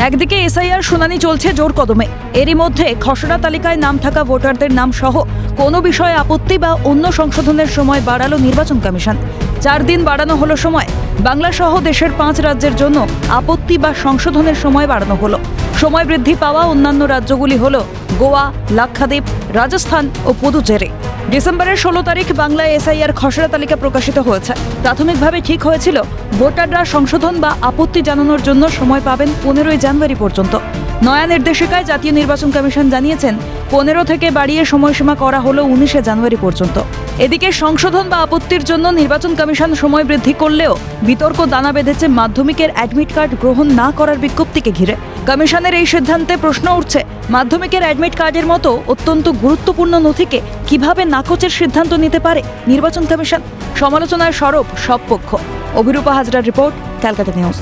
একদিকে এসআইআর শুনানি চলছে জোর কদমে, এরই মধ্যে খসড়া তালিকায় নাম থাকা ভোটারদের নাম সহ কোনো বিষয়ে আপত্তি বা অন্য সংশোধনের সময় বাড়ালো নির্বাচন কমিশন। 4 দিন বাড়ানো হলো সময়। বাংলা সহ দেশের 5 রাজ্যের জন্য আপত্তি বা সংশোধনের সময় বাড়ানো হলো। সময় বৃদ্ধি পাওয়া অন্যান্য রাজ্যগুলি হল গোয়া, লাক্ষাদ্বীপ, রাজস্থান ও পুদুচেরি। ডিসেম্বরের 16 তারিখ বাংলায় এসআইআর খসড়া তালিকা প্রকাশিত হয়েছে। প্রাথমিকভাবে ঠিক হয়েছিল ভোটাররা সংশোধন বা আপত্তি জানানোর জন্য সময় পাবেন 15 জানুয়ারি পর্যন্ত। নয়া নির্দেশিকায় জাতীয় নির্বাচন কমিশন জানিয়েছেন 15 থেকে বাড়িয়ে সময়সীমা করা হলো 19 জানুয়ারি পর্যন্ত। এদিকে সংশোধন বা আপত্তির জন্য নির্বাচন কমিশন সময় বৃদ্ধি করলেও বিতর্ক দানা বেঁধেছে মাধ্যমিকের অ্যাডমিট কার্ড গ্রহণ না করার বিজ্ঞপ্তিকে ঘিরে। কমিশনের এই সিদ্ধান্তে প্রশ্ন উঠছে, মাধ্যমিকের অ্যাডমিট কার্ডের মতো অত্যন্ত গুরুত্বপূর্ণ নথিকে কিভাবে নাকচের সিদ্ধান্ত নিতে পারে নির্বাচন কমিশন? সমালোচনায় সরব সব পক্ষ। অভিরূপা হাজরার রিপোর্ট, ক্যালকাটা নিউজ।